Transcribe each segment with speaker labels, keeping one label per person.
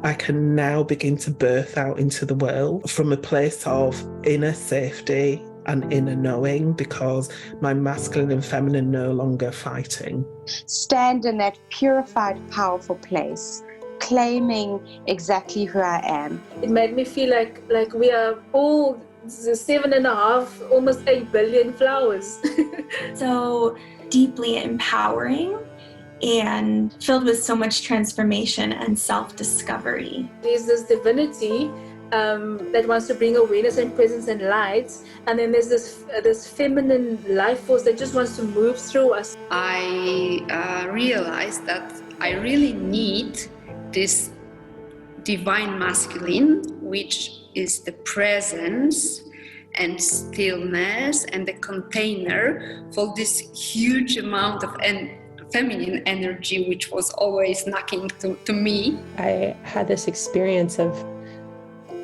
Speaker 1: I can now begin to birth out into the world from a place of inner safety and inner knowing, because my masculine and feminine no longer fighting.
Speaker 2: Stand in that purified, powerful place, claiming exactly who I am.
Speaker 3: It made me feel like we are all 7.5, almost 8 billion flowers.
Speaker 4: So deeply empowering and filled with so much transformation and self-discovery.
Speaker 3: There's this divinity that wants to bring awareness and presence and light, and then there's this feminine life force that just wants to move through us.
Speaker 5: I realized that I really need this divine masculine, which is the presence and stillness and the container for this huge amount of feminine energy, which was always knocking to me.
Speaker 6: I had this experience of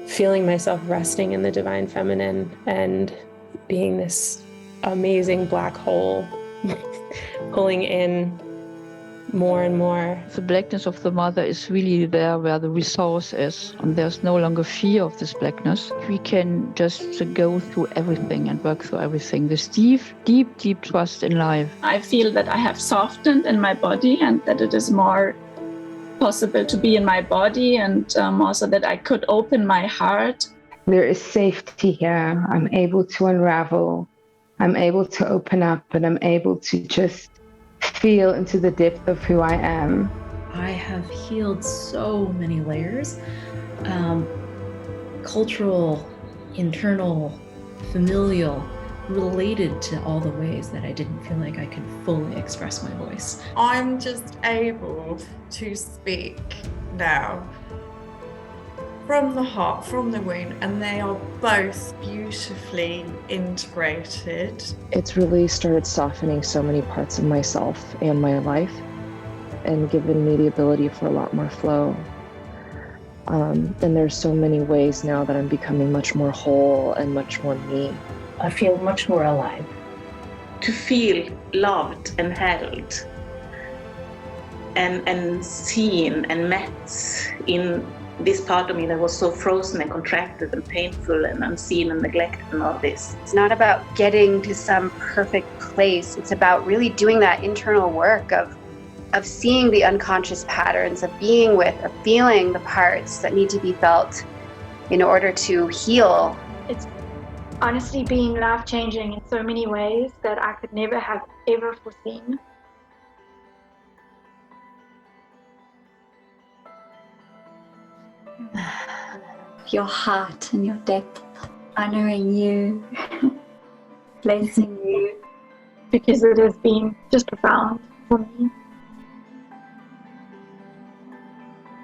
Speaker 6: feeling myself resting in the divine feminine and being this amazing black hole pulling in more and more.
Speaker 7: The blackness of the mother is really there where the resource is, and there's no longer fear of this blackness. We can just go through everything and work through everything. This deep, deep, deep trust in life.
Speaker 4: I feel that I have softened in my body and that it is more possible to be in my body, and also that I could open my heart.
Speaker 8: There is safety here. I'm able to unravel. I'm able to open up, and I'm able to just feel into the depth of who I am.
Speaker 9: I have healed so many layers, cultural, internal, familial, related to all the ways that I didn't feel like I could fully express my voice.
Speaker 10: I'm just able to speak now from the heart, from the wound, and they are both beautifully integrated.
Speaker 11: It's really started softening so many parts of myself and my life and given me the ability for a lot more flow. And there's so many ways now that I'm becoming much more whole and much more me.
Speaker 12: I feel much more alive.
Speaker 13: To feel loved and held and seen and met in this part of me that was so frozen and contracted and painful and unseen and neglected and all this.
Speaker 14: It's not about getting to some perfect place. It's about really doing that internal work of seeing the unconscious patterns, of being with, of feeling the parts that need to be felt in order to heal.
Speaker 15: It's honestly being life-changing in so many ways that I could never have ever foreseen.
Speaker 16: Your heart and your depth, honoring you, blessing you,
Speaker 15: because it has been just profound for me.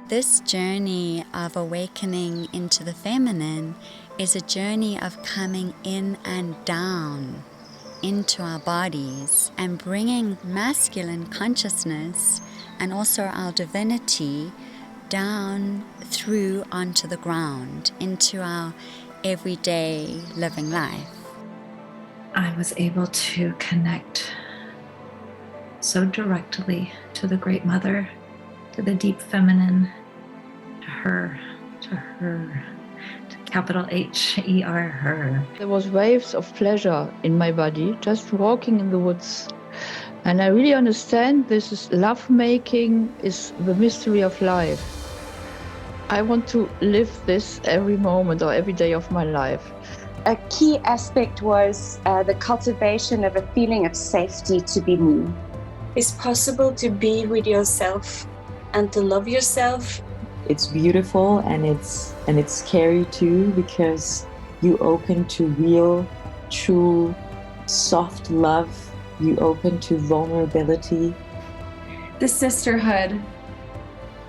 Speaker 17: This journey of awakening into the feminine is a journey of coming in and down into our bodies and bringing masculine consciousness and also our divinity down through onto the ground, into our everyday living life.
Speaker 9: I was able to connect so directly to the Great Mother, to the deep feminine, to her, to capital H-E-R, her.
Speaker 7: There was waves of pleasure in my body, just walking in the woods. And I really understand this is love making is the mystery of life. I want to live this every moment or every day of my life.
Speaker 2: A key aspect was the cultivation of a feeling of safety to be me.
Speaker 4: It's possible to be with yourself and to love yourself.
Speaker 18: It's beautiful and it's scary too, because you open to real, true, soft love. You open to vulnerability.
Speaker 4: The sisterhood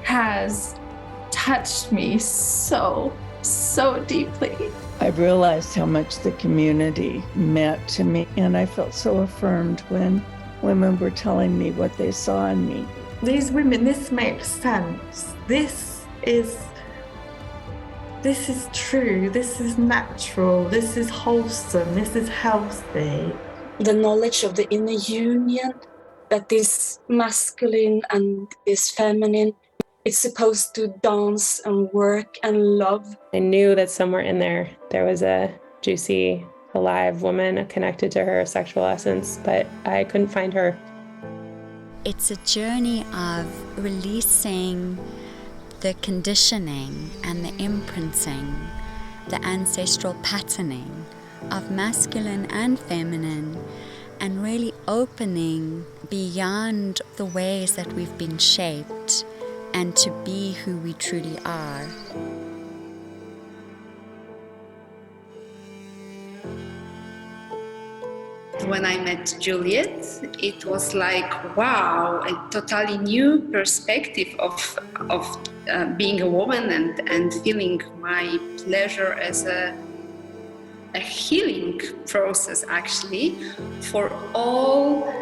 Speaker 4: has touched me so deeply.
Speaker 19: I realized how much the community meant to me, and I felt so affirmed when women were telling me what they saw in me.
Speaker 10: These women, this makes sense. This is true, this is natural, this is wholesome, this is healthy.
Speaker 4: The knowledge of the inner union, that this masculine and this feminine
Speaker 20: it's supposed to dance and work and love.
Speaker 6: I knew that somewhere in there was a juicy, alive woman connected to her sexual essence, but I couldn't find her.
Speaker 17: It's a journey of releasing the conditioning and the imprinting, the ancestral patterning of masculine and feminine, and really opening beyond the ways that we've been shaped and to be who we truly are.
Speaker 5: When I met Juliet, it was like, wow, a totally new perspective of being a woman and feeling my pleasure as a healing process, actually, for all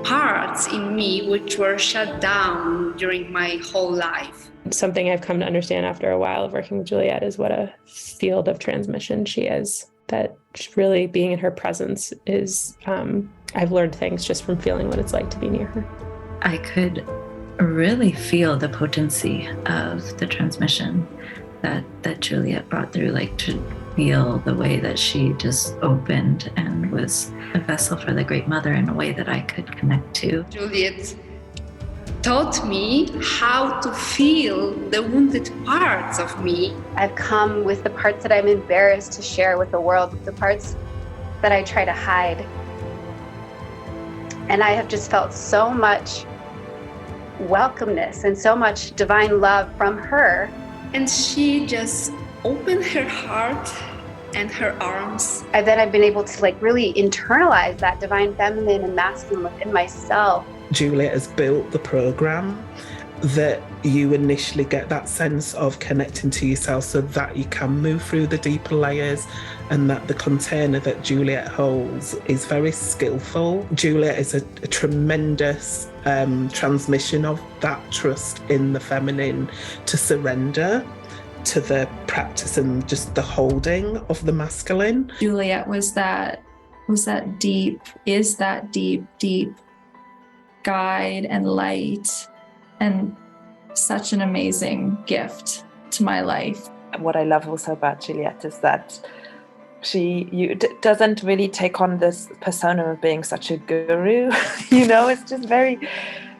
Speaker 5: parts in me which were shut down during my whole life.
Speaker 6: Something I've come to understand after a while of working with Juliet is what a field of transmission she is. That really being in her presence is, I've learned things just from feeling what it's like to be near her.
Speaker 9: I could really feel the potency of the transmission that Juliet brought through, like to feel the way that she just opened and was a vessel for the Great Mother in a way that I could connect to.
Speaker 5: Juliet taught me how to feel the wounded parts of me.
Speaker 14: I've come with the parts that I'm embarrassed to share with the world, the parts that I try to hide. And I have just felt so much welcomeness and so much divine love from her.
Speaker 5: And she just opened her heart and her arms.
Speaker 14: And then I've been able to really internalize that divine feminine and masculine within myself.
Speaker 1: Juliet has built the program that you initially get that sense of connecting to yourself so that you can move through the deeper layers, and that the container that Juliet holds is very skillful. Juliet is a tremendous transmission of that trust in the feminine to surrender to the practice and just the holding of the masculine.
Speaker 4: Juliet was that deep guide and light, and such an amazing gift to my life.
Speaker 21: What I love also about Juliet is that she doesn't really take on this persona of being such a guru. It's just very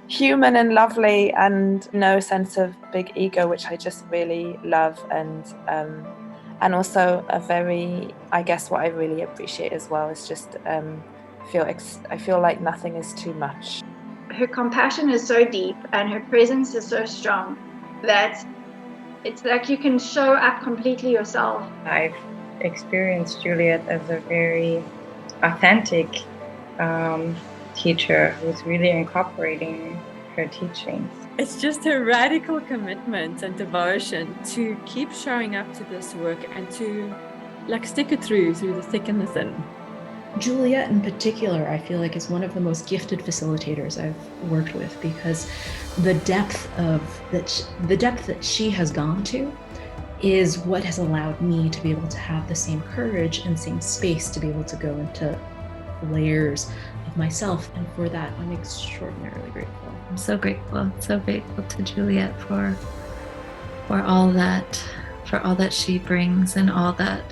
Speaker 21: human and lovely, and no sense of big ego, which I just really love, and also a very, I guess what I really appreciate as well is just I feel like nothing is too much.
Speaker 15: Her compassion is so deep and her presence is so strong that it's like you can show up completely yourself.
Speaker 22: I've experienced Juliet as a very authentic teacher who's really incorporating her teachings.
Speaker 23: It's just a radical commitment and devotion to keep showing up to this work and to stick it through the thick and the thin.
Speaker 9: Juliet in particular, I feel like is one of the most gifted facilitators I've worked with, because the depth that she has gone to is what has allowed me to be able to have the same courage and same space to be able to go into layers of myself, and for that I'm extraordinarily grateful.
Speaker 11: I'm so grateful to Juliet for all that she brings and all that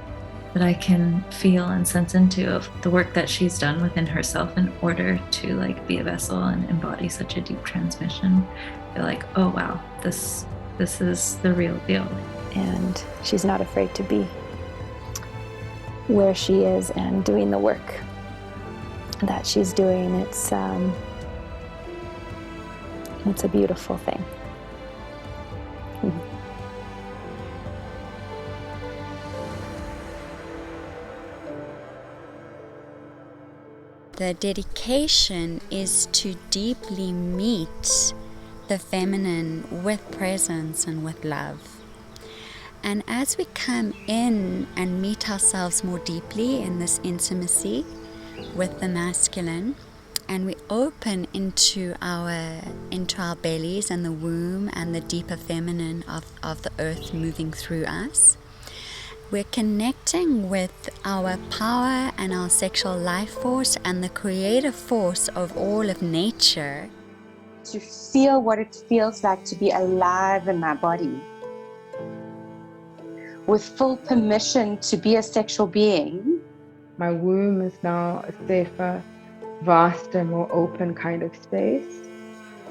Speaker 11: I can feel and sense into of the work that she's done within herself in order to be a vessel and embody such a deep transmission. I feel like, oh wow, this is the real deal.
Speaker 24: And she's not afraid to be where she is and doing the work that she's doing. It's a beautiful thing.
Speaker 17: The dedication is to deeply meet the feminine with presence and with love. And as we come in and meet ourselves more deeply in this intimacy with the masculine, and we open into our bellies and the womb and the deeper feminine of the earth moving through us, we're connecting with our power and our sexual life force and the creative force of all of nature.
Speaker 2: to feel what it feels like to be alive in my body, with full permission to be a sexual being.
Speaker 3: My womb is now a safer, vaster, more open kind of space.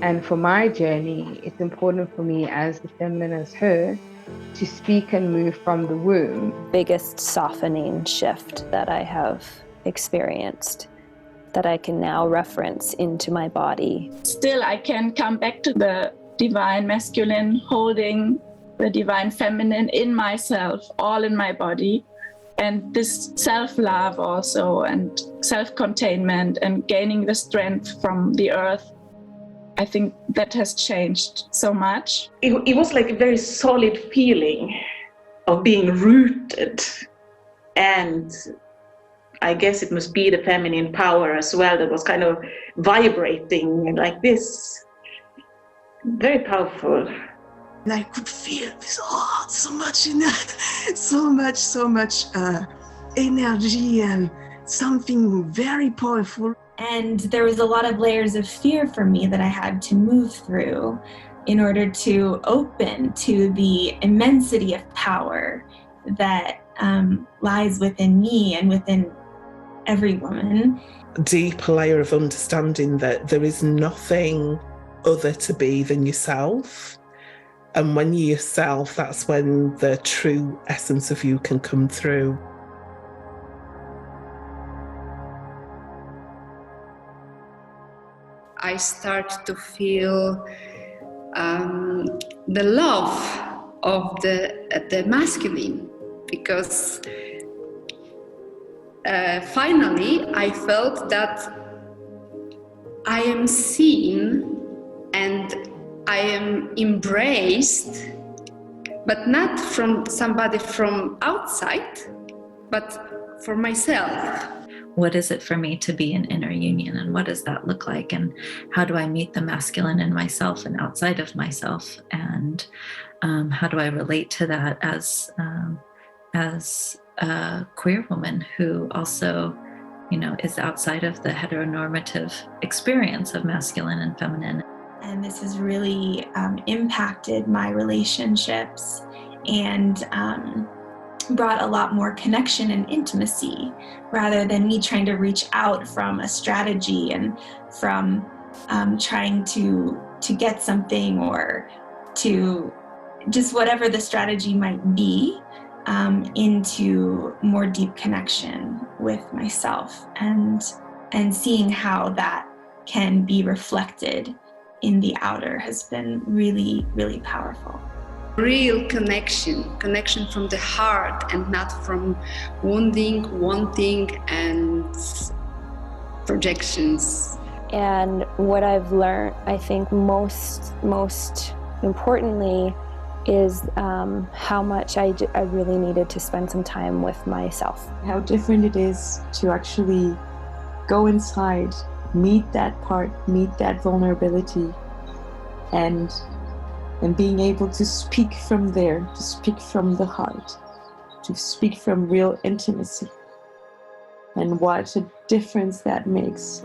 Speaker 3: And for my journey, it's important for me as the feminine as her to speak and move from the womb.
Speaker 24: Biggest softening shift that I have experienced, that I can now reference into my body.
Speaker 4: Still, I can come back to the divine masculine, holding the divine feminine in myself, all in my body. And this self-love also, and self-containment, and gaining the strength from the earth, I think that has changed so much.
Speaker 8: It was like a very solid feeling of being rooted, and I guess it must be the feminine power as well that was kind of vibrating like this. Very powerful.
Speaker 12: And I could feel this, so much in that, so much energy and something very powerful.
Speaker 13: And there was a lot of layers of fear for me that I had to move through in order to open to the immensity of power that lies within me and within every woman.
Speaker 1: Deep layer of understanding that there is nothing other to be than yourself. And when you're yourself, that's when the true essence of you can come through.
Speaker 5: I start to feel the love of the masculine, because finally I felt that I am seen and I am embraced, but not from somebody from outside, but for myself.
Speaker 25: What is it for me to be in inner union, and what does that look like, and how do I meet the masculine in myself and outside of myself, and how do I relate to that as a queer woman who also, is outside of the heteronormative experience of masculine and feminine.
Speaker 13: And this has really impacted my relationships and brought a lot more connection and intimacy, rather than me trying to reach out from a strategy and from trying to get something, or to just whatever the strategy might be, into more deep connection with myself, and seeing how that can be reflected in the outer has been really, really powerful.
Speaker 5: Real connection from the heart, and not from wounding, wanting, and projections.
Speaker 24: And what I've learned, I think most importantly, is how much I really needed to spend some time with myself.
Speaker 18: How different it is to actually go inside, meet that part, meet that vulnerability, and being able to speak from there, to speak from the heart, to speak from real intimacy. And what a difference that makes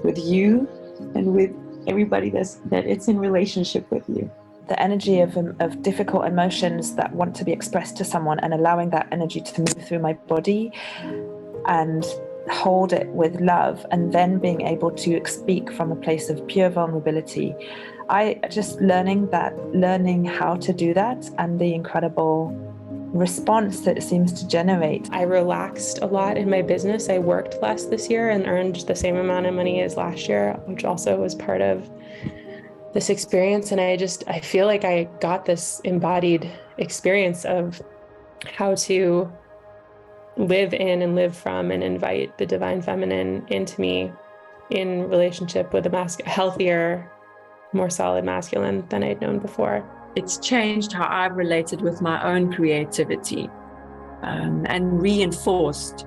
Speaker 18: with you and with everybody that it's in relationship with you.
Speaker 21: The energy of difficult emotions that want to be expressed to someone, and allowing that energy to move through my body and hold it with love, and then being able to speak from a place of pure vulnerability. I just learning how to do that, and the incredible response that it seems to generate.
Speaker 6: I relaxed a lot in my business. I worked less this year and earned the same amount of money as last year, which also was part of this experience. And I feel like I got this embodied experience of how to live in and live from and invite the divine feminine into me in relationship with a healthier, more solid masculine than I'd known before.
Speaker 23: It's changed how I've related with my own creativity, and reinforced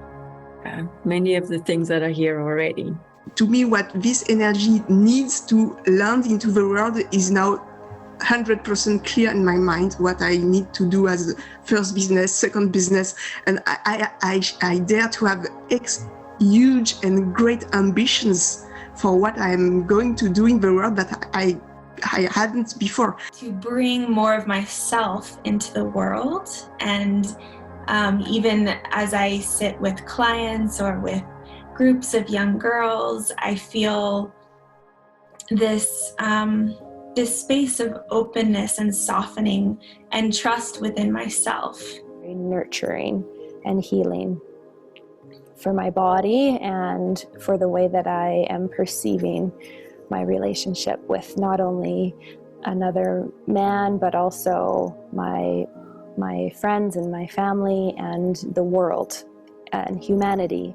Speaker 23: many of the things that are here already.
Speaker 12: To me, what this energy needs to land into the world is now 100% clear in my mind, what I need to do as a first business, second business, and I dare to have huge and great ambitions for what I'm going to do in the world that I hadn't before.
Speaker 13: To bring more of myself into the world, and even as I sit with clients or with groups of young girls, I feel this this space of openness and softening and trust within myself.
Speaker 24: Very nurturing and healing for my body and for the way that I am perceiving my relationship with not only another man, but also my friends and my family and the world and humanity.